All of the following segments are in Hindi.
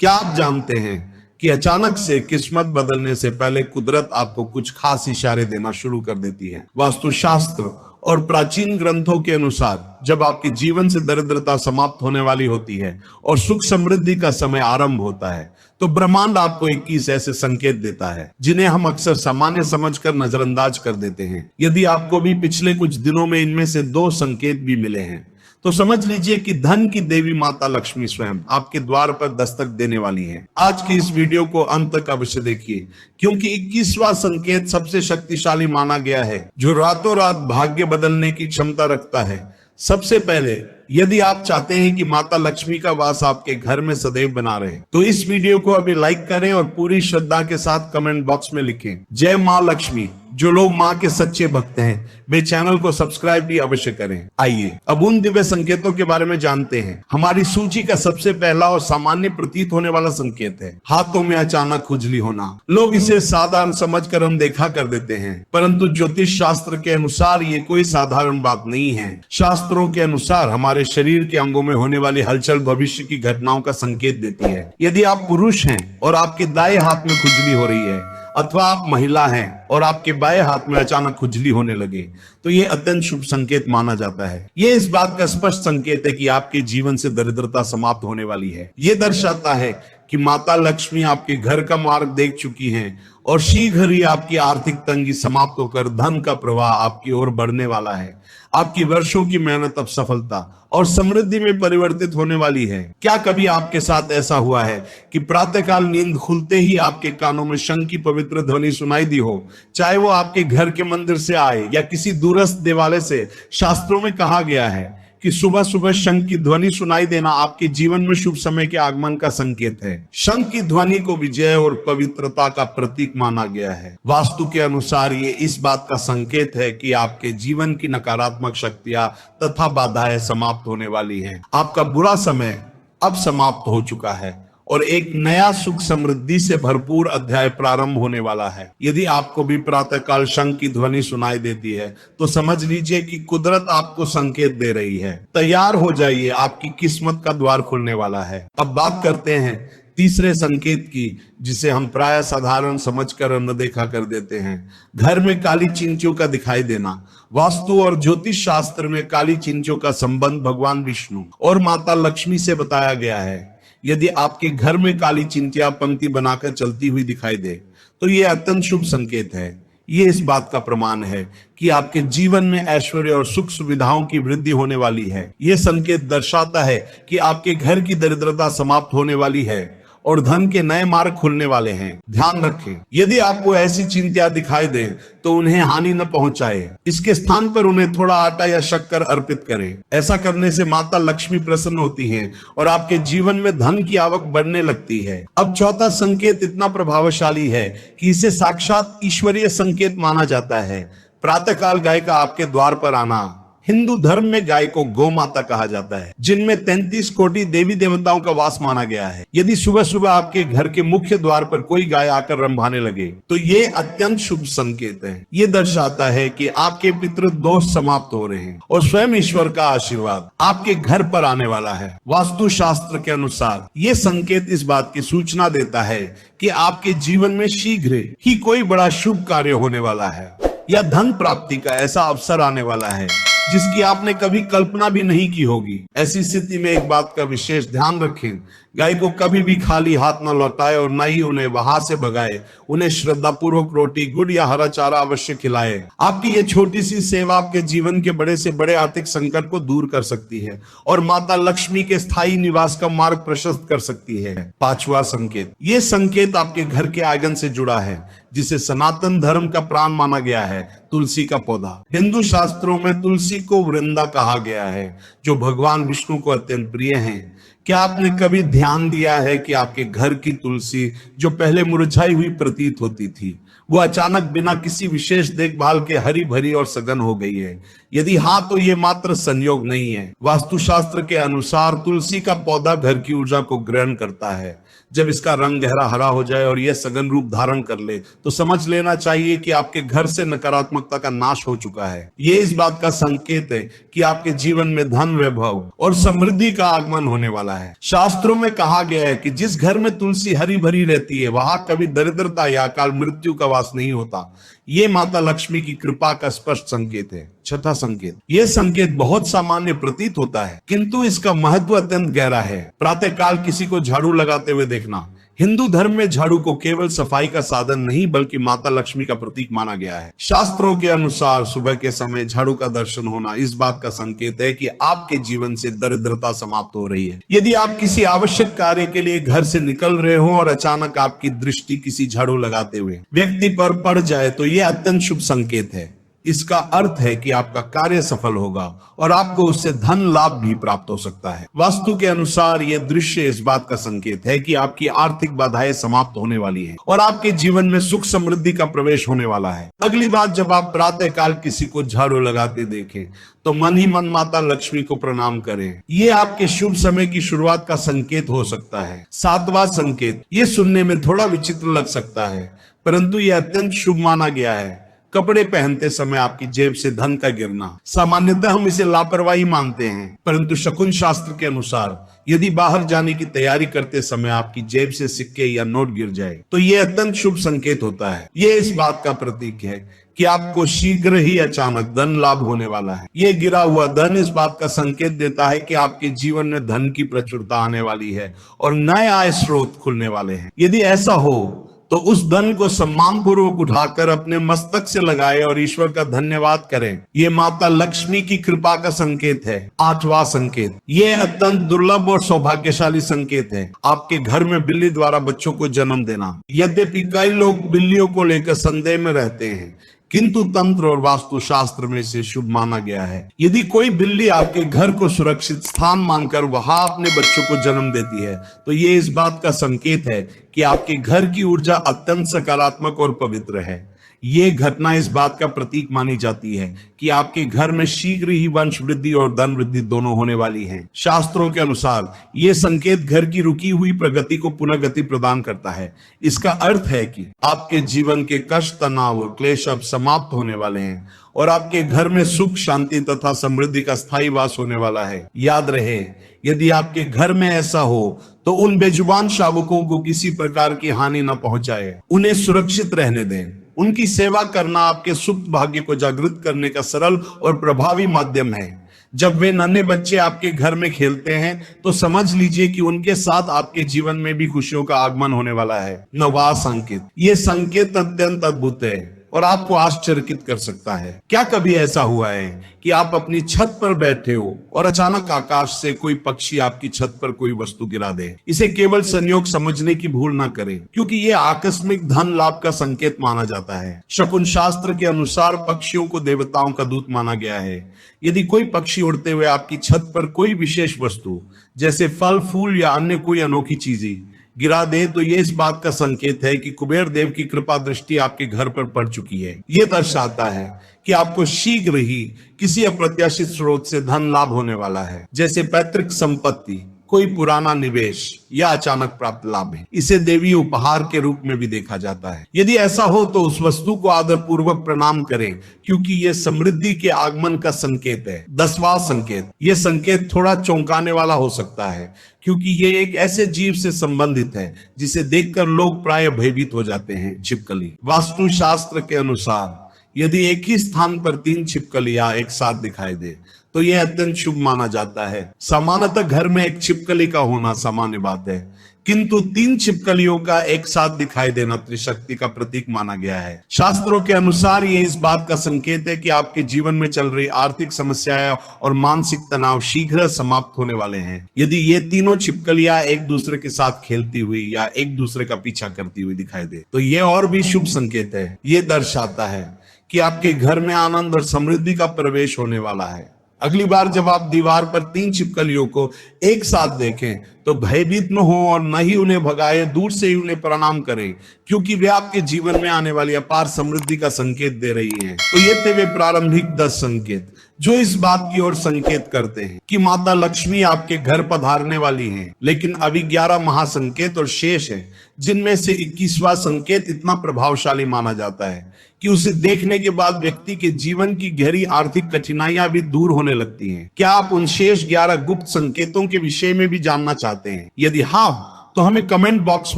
क्या आप जानते हैं कि अचानक से किस्मत बदलने से पहले कुदरत आपको कुछ खास इशारे देना शुरू कर देती है। वास्तुशास्त्र और प्राचीन ग्रंथों के अनुसार जब आपके जीवन से दरिद्रता समाप्त होने वाली होती है और सुख समृद्धि का समय आरंभ होता है, तो ब्रह्मांड आपको 21 ऐसे संकेत देता है जिन्हें हम अक्सर सामान्य समझकर नजरअंदाज कर देते हैं। यदि आपको भी पिछले कुछ दिनों में इनमें से 2 संकेत भी मिले हैं, तो समझ लीजिए कि धन की देवी माता लक्ष्मी स्वयं आपके द्वार पर दस्तक देने वाली है। आज की इस वीडियो को अंत तक अवश्य देखिए, क्योंकि 21वां संकेत सबसे शक्तिशाली माना गया है, जो रातों रात भाग्य बदलने की क्षमता रखता है। सबसे पहले, यदि आप चाहते हैं कि माता लक्ष्मी का वास आपके घर में सदैव बना रहे, तो इस वीडियो को अभी लाइक करें और पूरी श्रद्धा के साथ कमेंट बॉक्स में लिखें जय मां लक्ष्मी। जो लोग मां के सच्चे भक्त हैं वे चैनल को सब्सक्राइब भी अवश्य करें। आइए अब उन दिव्य संकेतों के बारे में जानते हैं। हमारी सूची का सबसे पहला और सामान्य प्रतीत होने वाला संकेत है हाथों में अचानक खुजली होना। लोग इसे साधारण समझकर अनदेखा कर देते हैं, परंतु ज्योतिष शास्त्र के अनुसार ये कोई साधारण बात नहीं है। शास्त्रों के अनुसार हमारे शरीर के अंगों में होने वाली हलचल भविष्य की घटनाओं का संकेत देती है। यदि आप पुरुष हैं और आपके दाएं हाथ में खुजली हो रही है, अथवा आप महिला हैं और आपके बाएं हाथ में अचानक खुजली होने लगे, तो ये अत्यंत शुभ संकेत माना जाता है। ये इस बात का स्पष्ट संकेत है कि आपके जीवन से दरिद्रता समाप्त होने वाली है। ये दर्शाता है कि माता लक्ष्मी आपके घर का मार्ग देख चुकी हैं और शीघ्र ही आपकी आर्थिक तंगी समाप्त होकर धन का प्रवाह आपकी ओर बढ़ने वाला है। आपकी वर्षों की मेहनत अब सफलता और समृद्धि में परिवर्तित होने वाली है। क्या कभी आपके साथ ऐसा हुआ है कि प्रातःकाल नींद खुलते ही आपके कानों में शंख की पवित्र ध्वनि सुनाई दी हो, चाहे वो आपके घर के मंदिर से आए या किसी दूरस्थ देवालय से? शास्त्रों में कहा गया है कि सुबह सुबह शंख की ध्वनि सुनाई देना आपके जीवन में शुभ समय के आगमन का संकेत है। शंख की ध्वनि को विजय और पवित्रता का प्रतीक माना गया है। वास्तु के अनुसार ये इस बात का संकेत है कि आपके जीवन की नकारात्मक शक्तियां तथा बाधाएं समाप्त होने वाली हैं। आपका बुरा समय अब समाप्त हो चुका है और एक नया सुख समृद्धि से भरपूर अध्याय प्रारंभ होने वाला है। यदि आपको भी प्रातःकाल शंख की ध्वनि सुनाई देती है, तो समझ लीजिए कि कुदरत आपको संकेत दे रही है। तैयार हो जाइए, आपकी किस्मत का द्वार खुलने वाला है। अब बात करते हैं तीसरे संकेत की, जिसे हम प्राय साधारण समझकर अनदेखा कर देते हैं। घर में काली चिंटियों का दिखाई देना। वास्तु और ज्योतिष शास्त्र में काली चिंटियों का संबंध भगवान विष्णु और माता लक्ष्मी से बताया गया है। यदि आपके घर में काली चिंटियां पंक्ति बनाकर चलती हुई दिखाई दे, तो यह अत्यंत शुभ संकेत है। ये इस बात का प्रमाण है कि आपके जीवन में ऐश्वर्य और सुख सुविधाओं की वृद्धि होने वाली है। यह संकेत दर्शाता है कि आपके घर की दरिद्रता समाप्त होने वाली है और धन के नए मार्ग खुलने वाले हैं। ध्यान रखें, यदि आपको ऐसी चिंतियां दिखाई दे तो उन्हें हानि न पहुंचाए। इसके स्थान पर उन्हें थोड़ा आटा या शक्कर अर्पित करें। ऐसा करने से माता लक्ष्मी प्रसन्न होती हैं और आपके जीवन में धन की आवक बढ़ने लगती है। अब चौथा संकेत इतना प्रभावशाली है कि इसे साक्षात ईश्वरीय संकेत माना जाता है। प्रातःकाल गाय का आपके द्वार पर आना। हिंदू धर्म में गाय को गौ माता कहा जाता है, जिनमें 33 कोटि देवी देवताओं का वास माना गया है। यदि सुबह सुबह आपके घर के मुख्य द्वार पर कोई गाय आकर रंभाने लगे, तो ये अत्यंत शुभ संकेत है। ये दर्शाता है कि आपके पितृदोष समाप्त हो रहे हैं और स्वयं ईश्वर का आशीर्वाद आपके घर पर आने वाला है। वास्तु शास्त्र के अनुसार ये संकेत इस बात की सूचना देता है कि आपके जीवन में शीघ्र ही कोई बड़ा शुभ कार्य होने वाला है या धन प्राप्ति का ऐसा अवसर आने वाला है जिसकी आपने कभी कल्पना भी नहीं की होगी। ऐसी स्थिति में एक बात का विशेष ध्यान रखें, गाय को कभी भी खाली हाथ न लौटाए और न ही उन्हें वहां से भगाए। उन्हें श्रद्धापूर्वक रोटी, गुड़ या हरा चारा अवश्य खिलाए। आपकी ये छोटी सी सेवा आपके जीवन के बड़े से बड़े आर्थिक संकट को दूर कर सकती है और माता लक्ष्मी के स्थायी निवास का मार्ग प्रशस्त कर सकती है। 5वां संकेत, ये संकेत आपके घर के आंगन से जुड़ा है, जिसे सनातन धर्म का प्राण माना गया है। तुलसी का पौधा। हिंदू शास्त्रों में तुलसी को वृंदा कहा गया है, जो भगवान विष्णु को अत्यंत प्रिय है। क्या आपने कभी ध्यान दिया है कि आपके घर की तुलसी, जो पहले मुरझाई हुई प्रतीत होती थी, वो अचानक बिना किसी विशेष देखभाल के हरी भरी और सघन हो गई है? यदि हाँ, तो ये मात्र संयोग नहीं है। वास्तुशास्त्र के अनुसार तुलसी का पौधा घर की ऊर्जा को ग्रहण करता है। जब इसका रंग गहरा हरा हो जाए और यह सघन रूप धारण कर ले, तो समझ लेना चाहिए कि आपके घर से नकारात्मकता का नाश हो चुका है। ये इस बात का संकेत है कि आपके जीवन में धन, वैभव और समृद्धि का आगमन होने वाला वाला है। शास्त्रों में कहा गया है कि जिस घर में तुलसी हरी भरी रहती है वहां कभी दरिद्रता या अकाल मृत्यु का वास नहीं होता। ये माता लक्ष्मी की कृपा का स्पष्ट संकेत है। छठा संकेत, यह संकेत बहुत सामान्य प्रतीत होता है किंतु इसका महत्व अत्यंत गहरा है। प्रातःकाल किसी को झाड़ू लगाते हुए देखना। हिंदू धर्म में झाड़ू को केवल सफाई का साधन नहीं बल्कि माता लक्ष्मी का प्रतीक माना गया है। शास्त्रों के अनुसार सुबह के समय झाड़ू का दर्शन होना इस बात का संकेत है कि आपके जीवन से दरिद्रता समाप्त हो रही है। यदि आप किसी आवश्यक कार्य के लिए घर से निकल रहे हो और अचानक आपकी दृष्टि किसी झाड़ू लगाते हुए व्यक्ति पर पड़ जाए तो यह अत्यंत शुभ संकेत है। इसका अर्थ है कि आपका कार्य सफल होगा और आपको उससे धन लाभ भी प्राप्त हो सकता है। वास्तु के अनुसार यह दृश्य इस बात का संकेत है कि आपकी आर्थिक बाधाएं समाप्त होने वाली हैं और आपके जीवन में सुख समृद्धि का प्रवेश होने वाला है। अगली बात, जब आप प्रातःकाल किसी को झाड़ू लगाते देखें तो मन ही मन माता लक्ष्मी को प्रणाम करें। ये आपके शुभ समय की शुरुआत का संकेत हो सकता है। सातवां संकेत, ये सुनने में थोड़ा विचित्र लग सकता है परंतु यह अत्यंत शुभ माना गया है। कपड़े पहनते समय आपकी जेब से धन का गिरना। सामान्यतः हम इसे लापरवाही मानते हैं परंतु शकुन शास्त्र के अनुसार यदि बाहर जाने की तैयारी करते समय आपकी जेब से सिक्के या नोट गिर जाए तो यह अत्यंत शुभ संकेत होता है। यह इस बात का प्रतीक है कि आपको शीघ्र ही अचानक धन लाभ होने वाला है। यह गिरा हुआ धन इस बात का संकेत देता है कि आपके जीवन में धन की प्रचुरता आने वाली है और नए आय स्रोत खुलने वाले हैं। यदि ऐसा हो तो उस धन को सम्मान पूर्वक उठाकर अपने मस्तक से लगाए और ईश्वर का धन्यवाद करें। ये माता लक्ष्मी की कृपा का संकेत है। आठवां संकेत, ये अत्यंत दुर्लभ और सौभाग्यशाली संकेत है। आपके घर में बिल्ली द्वारा बच्चों को जन्म देना। यद्यपि कई लोग बिल्लियों को लेकर संदेह में रहते हैं किंतु तंत्र और वास्तु शास्त्र में इसे शुभ माना गया है। यदि कोई बिल्ली आपके घर को सुरक्षित स्थान मानकर वहां अपने बच्चों को जन्म देती है तो ये इस बात का संकेत है कि आपके घर की ऊर्जा अत्यंत सकारात्मक और पवित्र है। ये घटना इस बात का प्रतीक मानी जाती है कि आपके घर में शीघ्र ही वंश वृद्धि और धन वृद्धि दोनों होने वाली है। शास्त्रों के अनुसार ये संकेत घर की रुकी हुई प्रगति को पुनः गति प्रदान करता है। इसका अर्थ है कि आपके जीवन के कष्ट, तनाव और क्लेश अब समाप्त होने वाले हैं और आपके घर में सुख, शांति तथा समृद्धि का स्थायी वास होने वाला है। याद रहे, यदि आपके घर में ऐसा हो तो उन बेजुबान शावकों को किसी प्रकार की हानि न पहुंचाए। उन्हें सुरक्षित रहने दें। उनकी सेवा करना आपके सुप्त भाग्य को जागृत करने का सरल और प्रभावी माध्यम है। जब वे नन्हे बच्चे आपके घर में खेलते हैं तो समझ लीजिए कि उनके साथ आपके जीवन में भी खुशियों का आगमन होने वाला है। नवा संकेत, ये संकेत अत्यंत अद्भुत है और आपको आश्चर्यचकित कर सकता है। क्या कभी ऐसा हुआ है कि आप अपनी छत पर बैठे हो और अचानक आकाश से कोई पक्षी आपकी छत पर कोई वस्तु गिरा दे? इसे केवल संयोग समझने की भूल ना करें क्योंकि ये आकस्मिक धन लाभ का संकेत माना जाता है। शकुन शास्त्र के अनुसार पक्षियों को देवताओं का दूत माना गया है। यदि कोई पक्षी उड़ते हुए आपकी छत पर कोई विशेष वस्तु जैसे फल, फूल या अन्य कोई अनोखी चीजें गिरा दे तो ये इस बात का संकेत है कि कुबेर देव की कृपा दृष्टि आपके घर पर पड़ चुकी है। ये दर्शाता है कि आपको शीघ्र ही किसी अप्रत्याशित स्रोत से धन लाभ होने वाला है, जैसे पैतृक संपत्ति, कोई पुराना निवेश या अचानक प्राप्त लाभ है। इसे देवी उपहार के रूप में भी देखा जाता है। यदि ऐसा हो तो उस वस्तु को आदर पूर्वक प्रणाम करें क्योंकि यह समृद्धि के आगमन का संकेत है। 10वां संकेत, यह संकेत थोड़ा चौंकाने वाला हो सकता है क्योंकि ये एक ऐसे जीव से संबंधित है जिसे देखकर लोग प्राय भयभीत हो जाते हैं। छिपकली। वास्तु शास्त्र के अनुसार यदि एक ही स्थान पर 3 छिपकलियां एक साथ दिखाई दे तो यह अत्यंत शुभ माना जाता है। सामान्यतः घर में एक छिपकली का होना सामान्य बात है किंतु 3 छिपकलियों का एक साथ दिखाई देना त्रिशक्ति का प्रतीक माना गया है। शास्त्रों के अनुसार ये इस बात का संकेत है कि आपके जीवन में चल रही आर्थिक समस्याएं और मानसिक तनाव शीघ्र समाप्त होने वाले हैं। यदि ये तीनों छिपकलियां एक दूसरे के साथ खेलती हुई या एक दूसरे का पीछा करती हुई दिखाई दे तो ये और भी शुभ संकेत है। ये दर्शाता है कि आपके घर में आनंद और समृद्धि का प्रवेश होने वाला है। अगली बार जब आप दीवार पर 3 छिपकलियों को एक साथ देखें तो भयभीत न हो और न ही उन्हें भगाए, दूर से ही उन्हें प्रणाम करें, क्योंकि वे आपके जीवन में आने वाली अपार समृद्धि का संकेत दे रही हैं। तो ये थे वे प्रारंभिक 10 संकेत जो इस बात की ओर संकेत करते हैं कि माता लक्ष्मी आपके घर पधारने वाली हैं। लेकिन अभी 11 महासंकेत और शेष हैं, जिनमें से 21वां संकेत इतना प्रभावशाली माना जाता है कि उसे देखने के बाद व्यक्ति के जीवन की गहरी आर्थिक कठिनाइयां भी दूर होने लगती हैं। क्या आप उन शेष 11 गुप्त संकेतों के विषय में भी जानना चाहते हैं? यदि हाँ, तो हमें कमेंट बॉक्स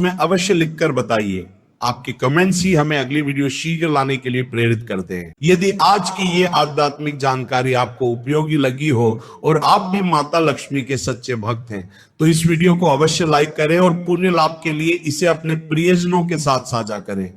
में अवश्य लिखकर बताइए। आपके कमेंट्स ही हमें अगली वीडियो शीघ्र लाने के लिए प्रेरित करते हैं। यदि आज की ये आध्यात्मिक जानकारी आपको उपयोगी लगी हो और आप भी माता लक्ष्मी के सच्चे भक्त हैं, तो इस वीडियो को अवश्य लाइक करें और पुण्य लाभ के लिए इसे अपने प्रियजनों के साथ साझा करें।